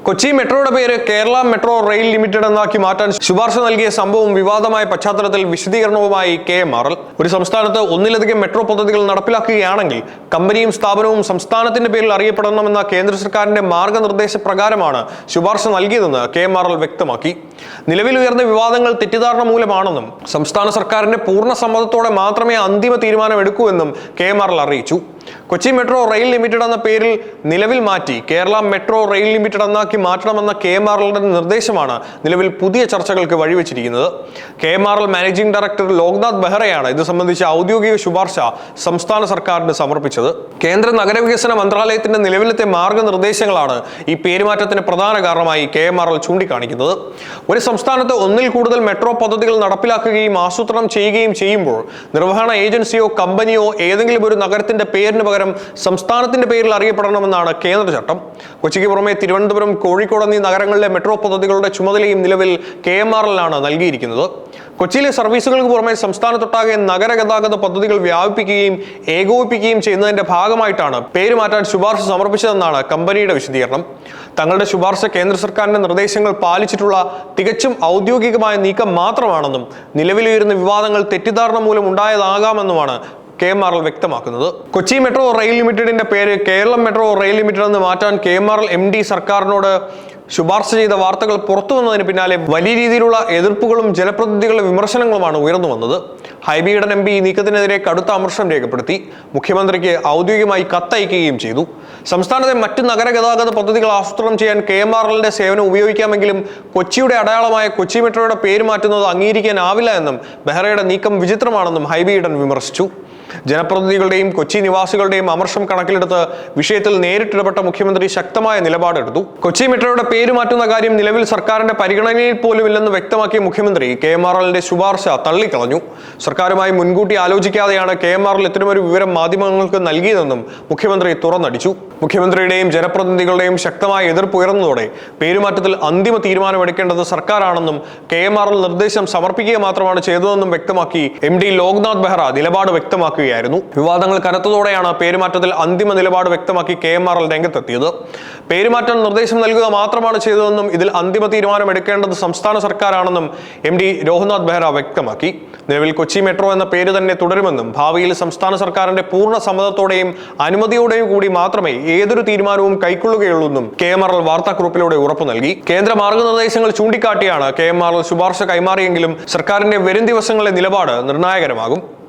കൊച്ചി മെട്രോയുടെ പേര് Kerala metro rail limited എന്നാക്കി മാറ്റാൻ ശുപാർശ നൽകിയ സംഭവം വിവാദമായ പശ്ചാത്തലത്തിൽ വിശദീകരണവുമായി KMRL. ഒരു സംസ്ഥാനത്ത് ഒന്നിലധികം മെട്രോ പദ്ധതികൾ നടപ്പിലാക്കുകയാണെങ്കിൽ കമ്പനിയും സ്ഥാപനവും സംസ്ഥാനത്തിന്റെ പേരിൽ അറിയപ്പെടണമെന്ന കേന്ദ്ര സർക്കാരിന്റെ മാർഗനിർദ്ദേശ പ്രകാരമാണ് ശുപാർശ നൽകിയതെന്ന് KMRL വ്യക്തമാക്കി. നിലവിൽ ഉയർന്ന വിവാദങ്ങൾ തെറ്റിദ്ധാരണ മൂലമാണെന്നും സംസ്ഥാന സർക്കാരിന്റെ പൂർണ്ണ സമ്മതത്തോടെ മാത്രമേ അന്തിമ തീരുമാനം എടുക്കൂ എന്നും KMRL അറിയിച്ചു. കൊച്ചി മെട്രോ റെയിൽ ലിമിറ്റഡ് എന്ന പേരിൽ നിലവിൽ മാറ്റി കേരള മെട്രോ റെയിൽ ലിമിറ്റഡ് എന്നാക്കി മാറ്റണമെന്ന KMRLന്റെ നിർദ്ദേശമാണ് നിലവിൽ പുതിയ ചർച്ചകൾക്ക് വഴിവെച്ചിരിക്കുന്നത്. KMRL മാനേജിംഗ് ഡയറക്ടർ ലോക്നാഥ് ബെഹ്റയാണ് ഇത് സംബന്ധിച്ച ഔദ്യോഗിക ശുപാർശ സംസ്ഥാന സർക്കാരിന് സമർപ്പിച്ചത്. കേന്ദ്ര നഗരവികസന മന്ത്രാലയത്തിന്റെ നിലവിലത്തെ മാർഗനിർദ്ദേശങ്ങളാണ് ഈ പേരുമാറ്റത്തിന് പ്രധാന കാരണമായി KMRL ചൂണ്ടിക്കാണിക്കുന്നത്. ഒരു സംസ്ഥാനത്ത് ഒന്നിൽ കൂടുതൽ മെട്രോ പദ്ധതികൾ നടപ്പിലാക്കുകയും ആസൂത്രണം ചെയ്യുകയും ചെയ്യുമ്പോൾ നിർവഹണ ഏജൻസിയോ കമ്പനിയോ ഏതെങ്കിലും ഒരു നഗരത്തിന്റെ പേരിന് പകരം സംസ്ഥാനത്തിന്റെ പേരിൽ അറിയപ്പെടണമെന്നാണ് കേന്ദ്ര ചട്ടം. കൊച്ചിക്ക് പുറമെ തിരുവനന്തപുരം, കോഴിക്കോട് എന്നീ നഗരങ്ങളിലെ മെട്രോ പദ്ധതികളുടെ ചുമതലയും നിലവിൽ KMRLനാണ് നൽകിയിരിക്കുന്നത്. കൊച്ചിയിലെ സർവീസുകൾക്ക് പുറമെ സംസ്ഥാനത്തൊട്ടാകെ നഗരഗതാഗത പദ്ധതികൾ വ്യാപിപ്പിക്കുകയും ഏകോപിപ്പിക്കുകയും ചെയ്യുന്നതിന്റെ ഭാഗമായിട്ടാണ് പേരുമാറ്റാൻ ശുപാർശ സമർപ്പിച്ചതെന്നാണ് കമ്പനിയുടെ വിശദീകരണം. തങ്ങളുടെ ശുപാർശ കേന്ദ്ര സർക്കാരിന്റെ നിർദ്ദേശങ്ങൾ പാലിച്ചിട്ടുള്ള തികച്ചും ഔദ്യോഗികമായ നീക്കം മാത്രമാണെന്നും നിലവിലുയരുന്ന വിവാദങ്ങൾ തെറ്റിദ്ധാരണ മൂലം ഉണ്ടായതാകാമെന്നുമാണ് KMRL വ്യക്തമാക്കുന്നത്. കൊച്ചി മെട്രോ റെയിൽ ലിമിറ്റഡിന്റെ പേര് കേരളം മെട്രോ റെയിൽ ലിമിറ്റഡ് എന്ന് മാറ്റാൻ KMRL MD സർക്കാരിനോട് ശുപാർശ ചെയ്ത വാർത്തകൾ പുറത്തു വന്നതിന് പിന്നാലെ വലിയ രീതിയിലുള്ള എതിർപ്പുകളും ജനപ്രതിനിധികളുടെ വിമർശനങ്ങളുമാണ് ഉയർന്നു വന്നത്. ഹൈബി ഈഡൻ MP ഈ നീക്കത്തിനെതിരെ കടുത്ത അമർഷം രേഖപ്പെടുത്തി മുഖ്യമന്ത്രിക്ക് ഔദ്യോഗികമായി കത്തയക്കുകയും ചെയ്തു. സംസ്ഥാനത്തെ മറ്റ് നഗരഗതാഗത പദ്ധതികൾ ആസൂത്രണം ചെയ്യാൻ KMRLന്റെ സേവനം ഉപയോഗിക്കാമെങ്കിലും കൊച്ചിയുടെ അടയാളമായ കൊച്ചി മെട്രോയുടെ പേര് മാറ്റുന്നത് അംഗീകരിക്കാനാവില്ല എന്നും ബെഹ്റയുടെ നീക്കം വിചിത്രമാണെന്നും ഹൈബി ഈഡൻ വിമർശിച്ചു. ജനപ്രതിനിധികളുടെയും കൊച്ചി നിവാസികളുടെയും അമർഷം കണക്കിലെടുത്ത് വിഷയത്തിൽ നേരിട്ടിടപെട്ട മുഖ്യമന്ത്രി ശക്തമായ നിലപാടെടുത്തു. കൊച്ചി മെട്രോയുടെ പേര് മാറ്റുന്ന കാര്യം നിലവിൽ സർക്കാരിന്റെ പരിഗണനയിൽ പോലുമില്ലെന്ന് വ്യക്തമാക്കിയ മുഖ്യമന്ത്രി KMRLന്റെ ശുപാർശ തള്ളിക്കളഞ്ഞു. സർക്കാരുമായി മുൻകൂട്ടി ആലോചിക്കാതെയാണ് KMRL ഇത്തരമൊരു വിവരം മാധ്യമങ്ങൾക്ക് നൽകിയതെന്നും മുഖ്യമന്ത്രി തുറന്നടിച്ചു. മുഖ്യമന്ത്രിയുടെയും ജനപ്രതിനിധികളുടെയും ശക്തമായ എതിർപ്പ് ഉയർന്നതോടെ പേരുമാറ്റത്തിൽ അന്തിമ തീരുമാനമെടുക്കേണ്ടത് സർക്കാരാണെന്നും KMRL നിർദ്ദേശം സമർപ്പിക്കുക മാത്രമാണ് ചെയ്തതെന്നും വ്യക്തമാക്കി MD ലോക്നാഥ് ബെഹ്റ നിലപാട് വ്യക്തമാക്കുകയായിരുന്നു. വിവാദങ്ങൾ കനത്തതോടെയാണ് പേരുമാറ്റത്തിൽ അന്തിമ നിലപാട് വ്യക്തമാക്കി KMRL രംഗത്തെത്തിയത്. പേരുമാറ്റം നിർദ്ദേശം നൽകുക മാത്രമാണ് ചെയ്തതെന്നും ഇതിൽ അന്തിമ തീരുമാനം എടുക്കേണ്ടത് സംസ്ഥാന സർക്കാരാണെന്നും MD ലോക്നാഥ് ബെഹ്റ വ്യക്തമാക്കി. നിലവിൽ കൊച്ചി മെട്രോ എന്ന പേര് തന്നെ തുടരുമെന്നും ഭാവിയിൽ സംസ്ഥാന സർക്കാരിന്റെ പൂർണ്ണ സമ്മതത്തോടെയും അനുമതിയോടെയും കൂടി മാത്രമേ ഏതൊരു തീരുമാനവും കൈക്കൊള്ളുകയുള്ളൂവെന്നും KMRL വാർത്താക്കുറിപ്പിലൂടെ ഉറപ്പു നൽകി. കേന്ദ്ര മാർഗനിർദ്ദേശങ്ങൾ ചൂണ്ടിക്കാട്ടിയാണ് KMRL ശുപാർശ കൈമാറിയെങ്കിലും സർക്കാരിന്റെ വരും ദിവസങ്ങളിലെ നിലപാട് നിർണായകരമാകും.